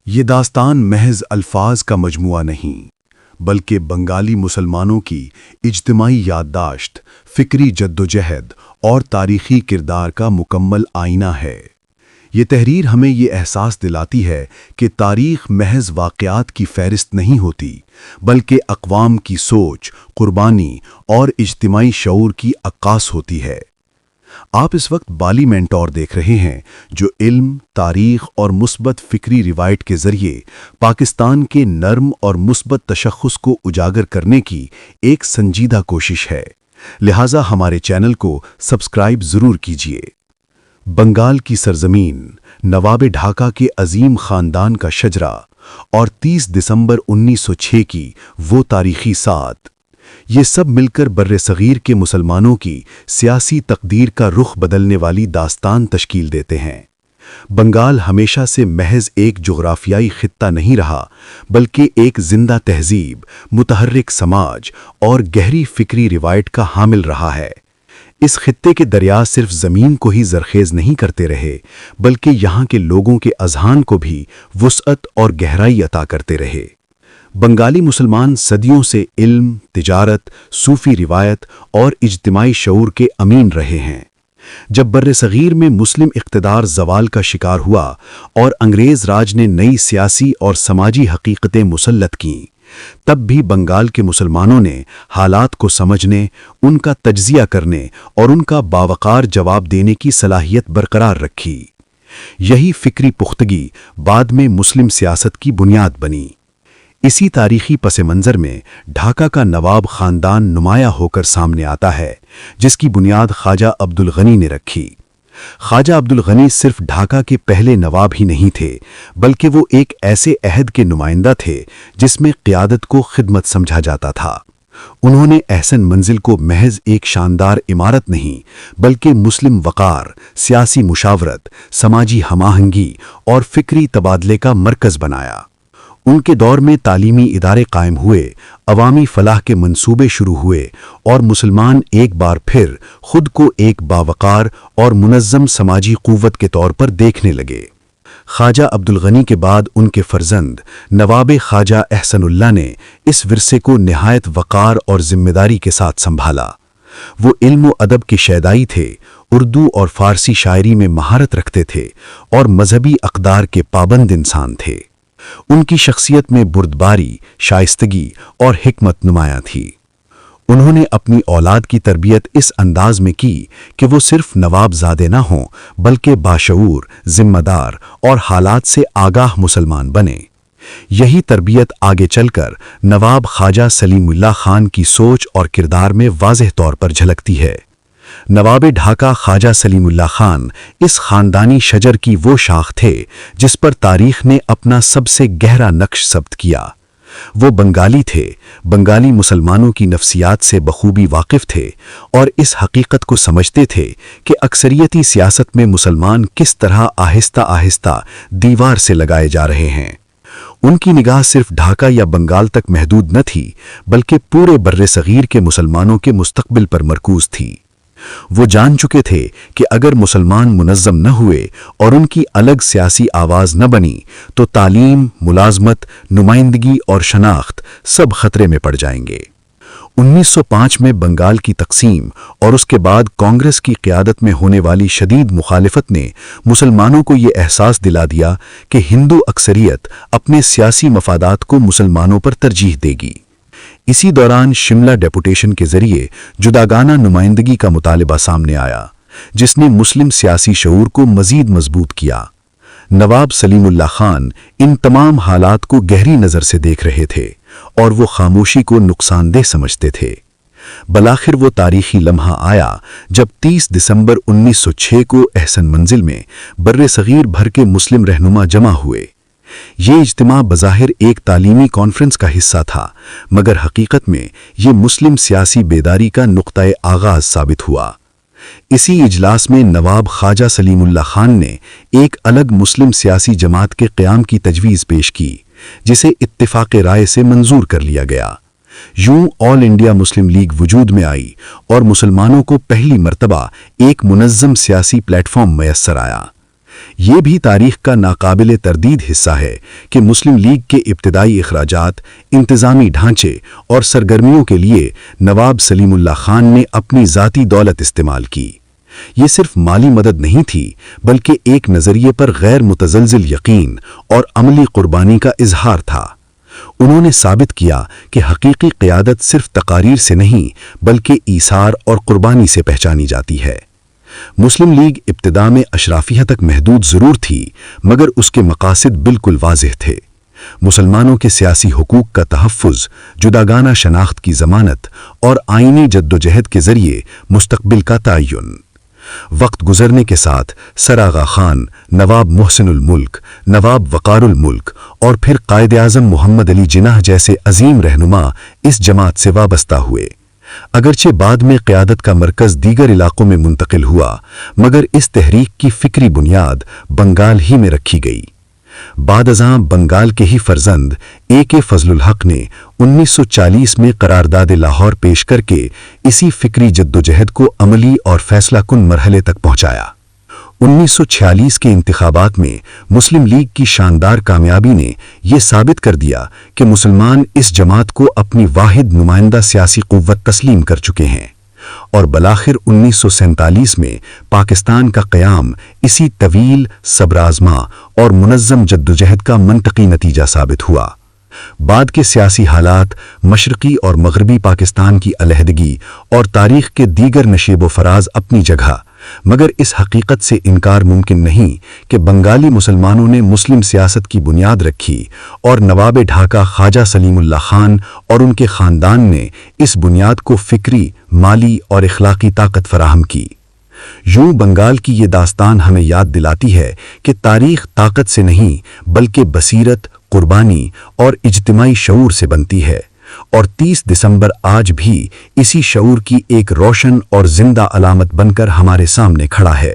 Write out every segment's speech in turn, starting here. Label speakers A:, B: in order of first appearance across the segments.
A: یہ داستان محض الفاظ کا مجموعہ نہیں، بلکہ بنگالی مسلمانوں کی اجتماعی یادداشت، فکری جدوجہد اور تاریخی کردار کا مکمل آئینہ ہے۔ یہ تحریر ہمیں یہ احساس دلاتی ہے کہ تاریخ محض واقعات کی فہرست نہیں ہوتی، بلکہ اقوام کی سوچ، قربانی اور اجتماعی شعور کی عکاس ہوتی ہے۔ آپ اس وقت بالی مینٹور دیکھ رہے ہیں، جو علم، تاریخ اور مثبت فکری روایت کے ذریعے پاکستان کے نرم اور مثبت تشخص کو اجاگر کرنے کی ایک سنجیدہ کوشش ہے۔ لہٰذا ہمارے چینل کو سبسکرائب ضرور کیجیے۔ بنگال کی سرزمین، نواب ڈھاکہ کے عظیم خاندان کا شجرہ اور 30 دسمبر 1906 کی وہ تاریخی ساعت، یہ سب مل کر برصغیر کے مسلمانوں کی سیاسی تقدیر کا رخ بدلنے والی داستان تشکیل دیتے ہیں۔ بنگال ہمیشہ سے محض ایک جغرافیائی خطہ نہیں رہا، بلکہ ایک زندہ تہذیب، متحرک سماج اور گہری فکری روایت کا حامل رہا ہے۔ اس خطے کے دریا صرف زمین کو ہی زرخیز نہیں کرتے رہے، بلکہ یہاں کے لوگوں کے اذہان کو بھی وسعت اور گہرائی عطا کرتے رہے۔ بنگالی مسلمان صدیوں سے علم، تجارت، صوفی روایت اور اجتماعی شعور کے امین رہے ہیں۔ جب برصغیر میں مسلم اقتدار زوال کا شکار ہوا اور انگریز راج نے نئی سیاسی اور سماجی حقیقتیں مسلط کیں، تب بھی بنگال کے مسلمانوں نے حالات کو سمجھنے، ان کا تجزیہ کرنے اور ان کا باوقار جواب دینے کی صلاحیت برقرار رکھی۔ یہی فکری پختگی بعد میں مسلم سیاست کی بنیاد بنی۔ اسی تاریخی پس منظر میں ڈھاکہ کا نواب خاندان نمایاں ہو کر سامنے آتا ہے، جس کی بنیاد خواجہ عبد الغنی نے رکھی۔ خواجہ عبد الغنی صرف ڈھاکہ کے پہلے نواب ہی نہیں تھے، بلکہ وہ ایک ایسے عہد کے نمائندہ تھے جس میں قیادت کو خدمت سمجھا جاتا تھا۔ انہوں نے احسن منزل کو محض ایک شاندار عمارت نہیں، بلکہ مسلم وقار، سیاسی مشاورت، سماجی ہم آہنگی اور فکری تبادلے کا مرکز بنایا۔ ان کے دور میں تعلیمی ادارے قائم ہوئے، عوامی فلاح کے منصوبے شروع ہوئے اور مسلمان ایک بار پھر خود کو ایک باوقار اور منظم سماجی قوت کے طور پر دیکھنے لگے۔ خواجہ عبد الغنی کے بعد ان کے فرزند نواب خواجہ احسن اللہ نے اس ورثے کو نہایت وقار اور ذمہ داری کے ساتھ سنبھالا۔ وہ علم و ادب کے شیدائی تھے، اردو اور فارسی شاعری میں مہارت رکھتے تھے اور مذہبی اقدار کے پابند انسان تھے۔ ان کی شخصیت میں بردباری، شائستگی اور حکمت نمایاں تھی۔ انہوں نے اپنی اولاد کی تربیت اس انداز میں کی کہ وہ صرف نواب زادے نہ ہوں، بلکہ باشعور، ذمہ دار اور حالات سے آگاہ مسلمان بنے۔ یہی تربیت آگے چل کر نواب خواجہ سلیم اللہ خان کی سوچ اور کردار میں واضح طور پر جھلکتی ہے۔ نواب ڈھاکہ خواجہ سلیم اللہ خان اس خاندانی شجر کی وہ شاخ تھے جس پر تاریخ نے اپنا سب سے گہرا نقش ثبت کیا۔ وہ بنگالی تھے، بنگالی مسلمانوں کی نفسیات سے بخوبی واقف تھے اور اس حقیقت کو سمجھتے تھے کہ اکثریتی سیاست میں مسلمان کس طرح آہستہ آہستہ دیوار سے لگائے جا رہے ہیں۔ ان کی نگاہ صرف ڈھاکہ یا بنگال تک محدود نہ تھی، بلکہ پورے برصغیر کے مسلمانوں کے مستقبل پر مرکوز تھی۔ وہ جان چکے تھے کہ اگر مسلمان منظم نہ ہوئے اور ان کی الگ سیاسی آواز نہ بنی تو تعلیم، ملازمت، نمائندگی اور شناخت سب خطرے میں پڑ جائیں گے۔ 1905 میں بنگال کی تقسیم اور اس کے بعد کانگریس کی قیادت میں ہونے والی شدید مخالفت نے مسلمانوں کو یہ احساس دلا دیا کہ ہندو اکثریت اپنے سیاسی مفادات کو مسلمانوں پر ترجیح دے گی۔ اسی دوران شملہ ڈیپوٹیشن کے ذریعے جداگانہ نمائندگی کا مطالبہ سامنے آیا، جس نے مسلم سیاسی شعور کو مزید مضبوط کیا۔ نواب سلیم اللہ خان ان تمام حالات کو گہری نظر سے دیکھ رہے تھے اور وہ خاموشی کو نقصان دہ سمجھتے تھے۔ بالآخر وہ تاریخی لمحہ آیا جب 30 دسمبر 1906 کو احسن منزل میں برصغیر بھر کے مسلم رہنما جمع ہوئے۔ یہ اجتماع بظاہر ایک تعلیمی کانفرنس کا حصہ تھا، مگر حقیقت میں یہ مسلم سیاسی بیداری کا نقطۂ آغاز ثابت ہوا۔ اسی اجلاس میں نواب خواجہ سلیم اللہ خان نے ایک الگ مسلم سیاسی جماعت کے قیام کی تجویز پیش کی، جسے اتفاق رائے سے منظور کر لیا گیا۔ یوں آل انڈیا مسلم لیگ وجود میں آئی اور مسلمانوں کو پہلی مرتبہ ایک منظم سیاسی پلیٹ فارم میسر آیا۔
B: یہ بھی تاریخ کا ناقابل تردید حصہ ہے کہ مسلم لیگ کے ابتدائی اخراجات، انتظامی ڈھانچے اور سرگرمیوں کے لیے نواب سلیم اللہ خان نے اپنی ذاتی دولت استعمال کی۔ یہ صرف مالی مدد نہیں تھی بلکہ ایک نظریے پر غیر متزلزل یقین اور عملی قربانی کا اظہار تھا۔ انہوں نے ثابت کیا کہ حقیقی قیادت صرف تقاریر سے نہیں بلکہ ایثار اور قربانی سے پہچانی جاتی ہے۔ مسلم لیگ ابتدا میں اشرافیہ تک محدود ضرور تھی، مگر اس کے مقاصد بالکل واضح تھے۔ مسلمانوں کے سیاسی حقوق کا تحفظ، جداگانہ شناخت کی ضمانت اور آئینی جدوجہد کے ذریعے مستقبل کا تعین۔ وقت گزرنے کے ساتھ سر آغا خان، نواب محسن الملک، نواب وقار الملک اور پھر قائد اعظم محمد علی جناح جیسے عظیم رہنما اس جماعت سے وابستہ ہوئے۔ اگرچہ بعد میں قیادت کا مرکز دیگر علاقوں میں منتقل ہوا، مگر اس تحریک کی فکری بنیاد بنگال ہی میں رکھی گئی۔ بعد ازاں بنگال کے ہی فرزند A.K. فضل الحق نے 1940 میں قرارداد لاہور پیش کر کے اسی فکری جدوجہد کو عملی اور فیصلہ کن مرحلے تک پہنچایا۔ 1946 کے انتخابات میں مسلم لیگ کی شاندار کامیابی نے یہ ثابت کر دیا کہ مسلمان اس جماعت کو اپنی واحد نمائندہ سیاسی قوت تسلیم کر چکے ہیں، اور بالآخر 1947 میں پاکستان کا قیام اسی طویل، صبر آزما اور منظم جدوجہد کا منطقی نتیجہ ثابت ہوا۔ بعد کے سیاسی حالات، مشرقی اور مغربی پاکستان کی علیحدگی اور تاریخ کے دیگر نشیب و فراز اپنی جگہ، مگر اس حقیقت سے انکار ممکن نہیں کہ بنگالی مسلمانوں نے مسلم سیاست کی بنیاد رکھی اور نواب ڈھاکہ خواجہ سلیم اللہ خان اور ان کے خاندان نے اس بنیاد کو فکری، مالی اور اخلاقی طاقت فراہم کی۔ یوں بنگال کی یہ داستان ہمیں یاد دلاتی ہے کہ تاریخ طاقت سے نہیں بلکہ بصیرت، قربانی اور اجتماعی شعور سے بنتی ہے، اور 30 دسمبر آج بھی اسی شعور کی ایک روشن اور زندہ علامت بن کر ہمارے سامنے کھڑا ہے۔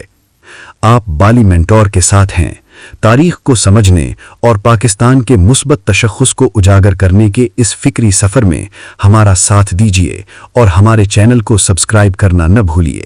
B: آپ بالی مینٹور کے ساتھ ہیں۔ تاریخ کو سمجھنے اور پاکستان کے مثبت تشخص کو اجاگر کرنے کے اس فکری سفر میں ہمارا ساتھ دیجیے اور ہمارے چینل کو سبسکرائب کرنا نہ بھولیے۔